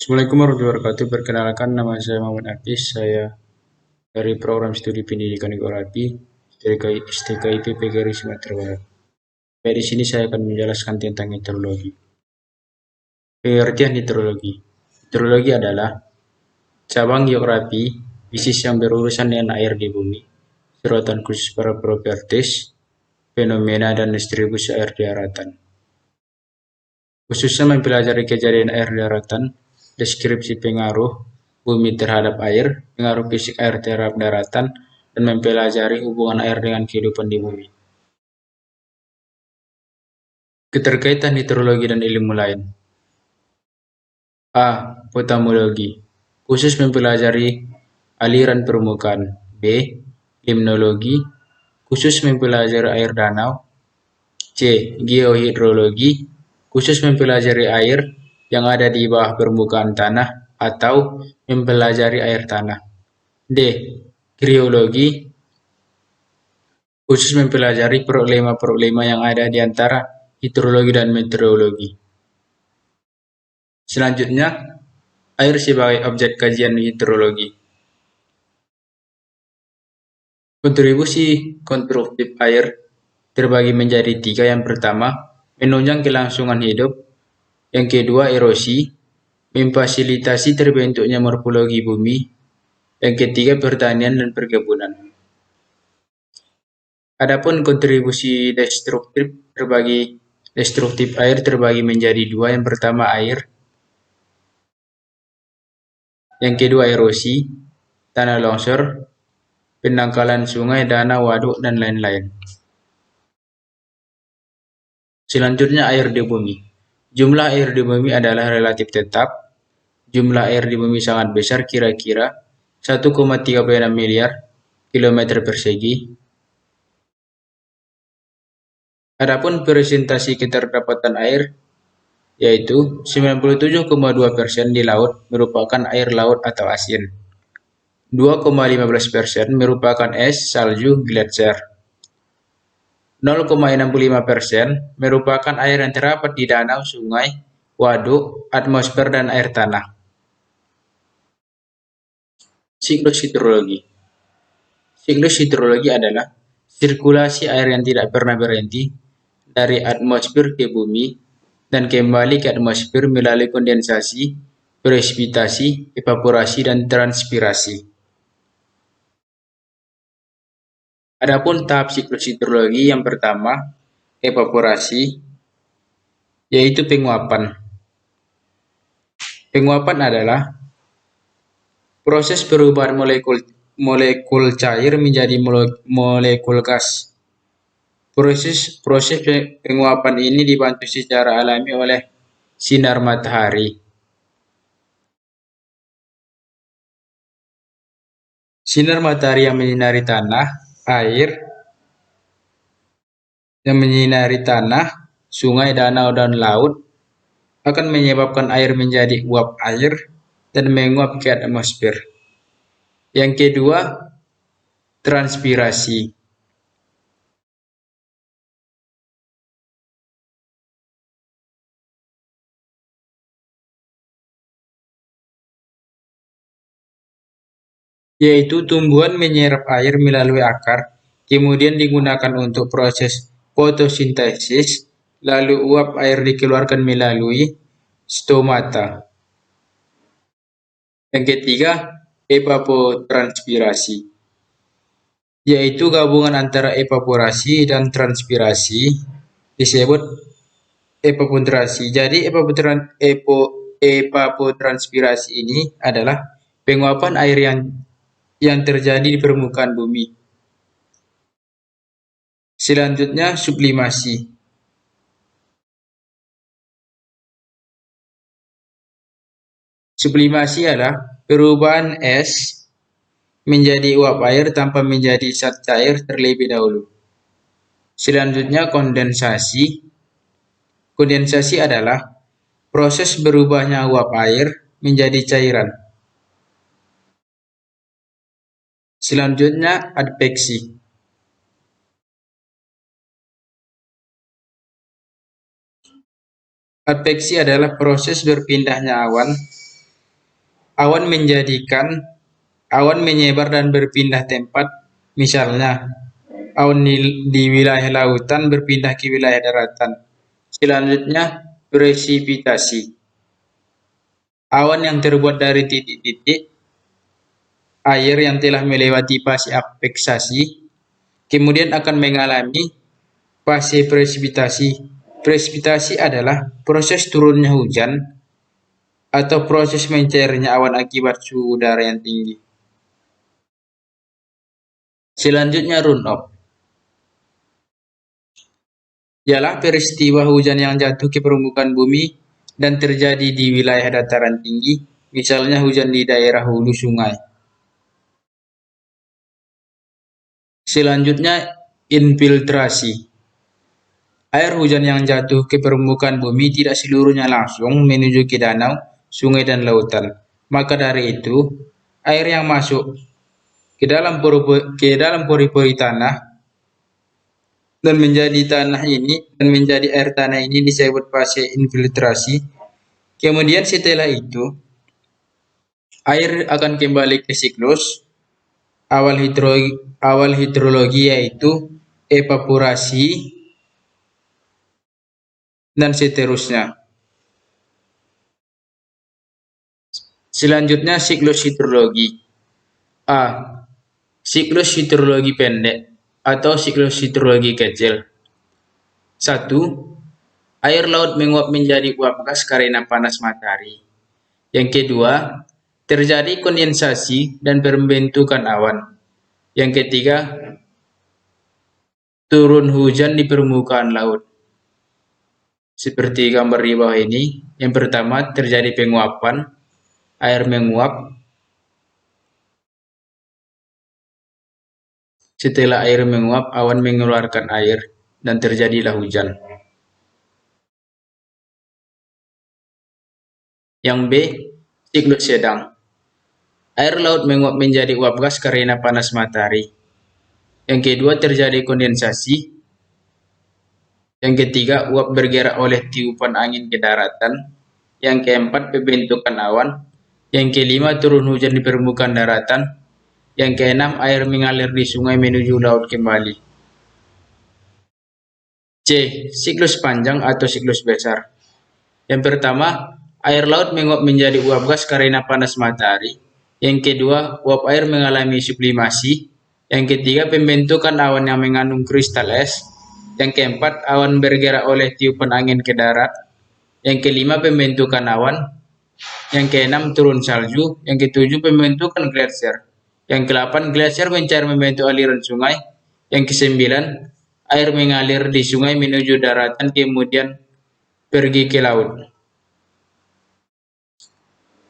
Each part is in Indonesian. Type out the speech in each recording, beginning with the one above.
Assalamualaikum warahmatullahi wabarakatuh. Perkenalkan, nama saya Muhammad Apis. Saya dari program studi pendidikan geografi STKIP PGRI Sumatera Barat. Di sini saya akan menjelaskan tentang hidrologi. Pengertian hidrologi. Hidrologi adalah cabang geografi bisnis yang berurusan dengan air di bumi, sorotan khusus para properties, fenomena dan distribusi air di daratan. Khususnya mempelajari kejadian air di daratan, deskripsi pengaruh bumi terhadap air, pengaruh fisik air terhadap daratan, dan mempelajari hubungan air dengan kehidupan di bumi. Keterkaitan hidrologi dan ilmu lain. A. Potamologi. Khusus mempelajari aliran permukaan. B. Limnologi. Khusus mempelajari air danau. C. Geohidrologi. Khusus mempelajari air yang ada di bawah permukaan tanah atau mempelajari air tanah. D. Kriologi. Khusus mempelajari problema-problema yang ada di antara hidrologi dan meteorologi. Selanjutnya, air sebagai objek kajian hidrologi. Kontribusi konstruktif air terbagi menjadi tiga. Yang pertama, menunjang kelangsungan hidup. Yang kedua, erosi, memfasilitasi terbentuknya morfologi bumi. Yang ketiga, pertanian dan perkebunan. Adapun kontribusi destruktif air terbagi menjadi dua. Yang pertama, air. Yang kedua, erosi, tanah longsor, pendangkalan sungai, danau, waduk, dan lain-lain. Selanjutnya, air di bumi. Jumlah air di bumi adalah relatif tetap. Jumlah air di bumi sangat besar, kira-kira 1,36 miliar kilometer persegi. Adapun presentasi keterdapatan air yaitu 97,2% di laut merupakan air laut atau asin. 2,15% merupakan es, salju, gletser. 0,65% merupakan air yang terdapat di danau, sungai, waduk, atmosfer, dan air tanah. Siklus hidrologi. Siklus hidrologi adalah sirkulasi air yang tidak pernah berhenti dari atmosfer ke bumi dan kembali ke atmosfer melalui kondensasi, presipitasi, evaporasi, dan transpirasi. Adapun tahap siklus hidrologi yang pertama, evaporasi, yaitu penguapan. Penguapan adalah proses perubahan molekul cair menjadi molekul gas. Proses penguapan ini dibantu secara alami oleh sinar matahari. Sinar matahari yang menyinari tanah, air, yang menyinari tanah, sungai, danau, dan laut akan menyebabkan air menjadi uap air dan menguap ke atmosfer. Yang kedua, transpirasi. Yaitu tumbuhan menyerap air melalui akar, kemudian digunakan untuk proses fotosintesis, lalu uap air dikeluarkan melalui stomata. Yang ketiga, evapotranspirasi, yaitu gabungan antara evaporasi dan transpirasi, disebut evapotranspirasi. Jadi evapotranspirasi ini adalah penguapan air yang terjadi di permukaan bumi. Selanjutnya, sublimasi. Sublimasi adalah perubahan es menjadi uap air tanpa menjadi zat cair terlebih dahulu. Selanjutnya, kondensasi. Kondensasi adalah proses berubahnya uap air menjadi cairan. Selanjutnya, adveksi. Adveksi adalah proses berpindahnya awan awan menyebar dan berpindah tempat, misalnya awan di wilayah lautan berpindah ke wilayah daratan. Selanjutnya, presipitasi. Awan yang terbuat dari titik-titik air yang telah melewati fase adveksasi, kemudian akan mengalami fase presipitasi. Presipitasi adalah proses turunnya hujan atau proses mencairnya awan akibat suhu udara yang tinggi. Selanjutnya, run-off ialah peristiwa hujan yang jatuh ke permukaan bumi dan terjadi di wilayah dataran tinggi, misalnya hujan di daerah hulu sungai. Selanjutnya, infiltrasi. Air hujan yang jatuh ke permukaan bumi tidak seluruhnya langsung menuju ke danau, sungai, dan lautan. Maka dari itu, air yang masuk ke dalam pori-pori tanah dan menjadi air tanah ini disebut fase infiltrasi. Kemudian setelah itu, air akan kembali ke siklus awal hidrologi, yaitu evaporasi dan seterusnya. Selanjutnya, siklus hidrologi. A. Siklus hidrologi pendek atau siklus hidrologi kecil. 1. Air laut menguap menjadi uap gas karena panas matahari. Yang kedua, terjadi kondensasi dan pembentukan awan. Yang ketiga, turun hujan di permukaan laut. Seperti gambar di bawah ini, yang pertama terjadi penguapan, air menguap. Setelah air menguap, awan mengeluarkan air dan terjadilah hujan. Yang B, siklus sedang. Air laut menguap menjadi uap gas karena panas matahari. Yang kedua, terjadi kondensasi. Yang ketiga, uap bergerak oleh tiupan angin ke daratan. Yang keempat, pembentukan awan. Yang kelima, turun hujan di permukaan daratan. Yang keenam, air mengalir di sungai menuju laut kembali. C. Siklus panjang atau siklus besar. Yang pertama, air laut menguap menjadi uap gas karena panas matahari. Yang kedua, uap air mengalami sublimasi. Yang ketiga, pembentukan awan yang mengandung kristal es. Yang keempat, awan bergerak oleh tiupan angin ke darat. Yang kelima, pembentukan awan. Yang keenam, turun salju. Yang ketujuh, pembentukan gletser. Yang kedelapan, gletser mencair membentuk aliran sungai. Yang kesembilan, air mengalir di sungai menuju daratan kemudian pergi ke laut.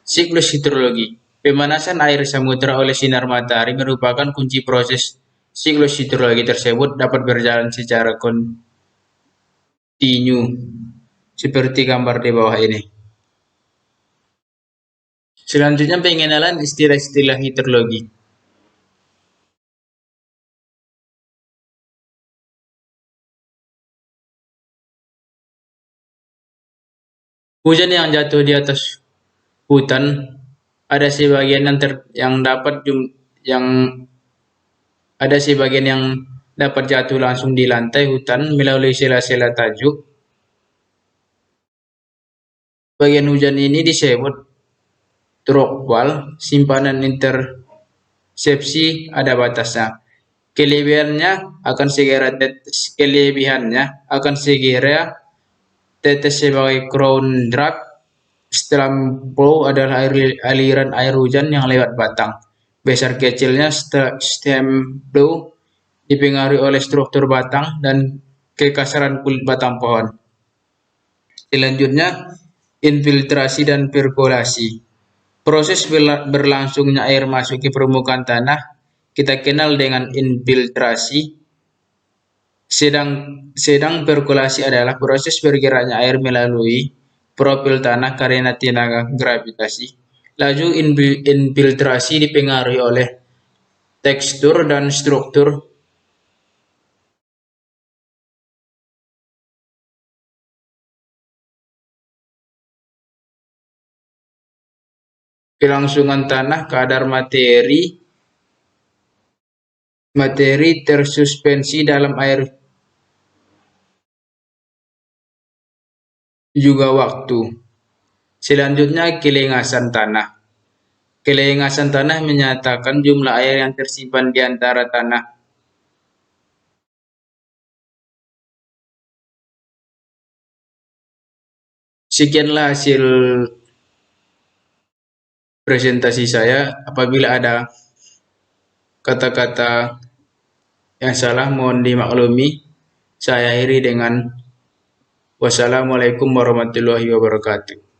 Siklus hidrologi. Pemanasan air samudera oleh sinar matahari merupakan kunci proses. Siklus hidrologi tersebut dapat berjalan secara kontinu, seperti gambar di bawah ini. Selanjutnya, pengenalan istilah-istilah hidrologi. Hujan yang jatuh di atas hutan, ada sebagian yang dapat jatuh langsung di lantai hutan melalui sela-sela tajuk. Bagian hujan ini disebut rockfall. Simpanan intersepsi ada batasnya. Kelebihannya akan segera tetes sebagai crown drag. Setelah flow adalah aliran air hujan yang lewat batang. Besar kecilnya stem flow dipengaruhi oleh struktur batang dan kekasaran kulit batang pohon. Selanjutnya, infiltrasi dan perkolasi. Proses berlangsungnya air masuk ke permukaan tanah kita kenal dengan infiltrasi. Sedang perkolasi adalah proses bergeraknya air melalui profil tanah karena tenaga gravitasi. Laju infiltrasi dipengaruhi oleh tekstur dan struktur kelangsungan tanah, kadar materi tersuspensi dalam air, juga waktu. Selanjutnya, kelengasan tanah. Kelengasan tanah menyatakan jumlah air yang tersimpan di antara tanah. Sekianlah hasil presentasi saya. Apabila ada kata-kata yang salah, mohon dimaklumi. Saya akhiri dengan wassalamualaikum warahmatullahi wabarakatuh.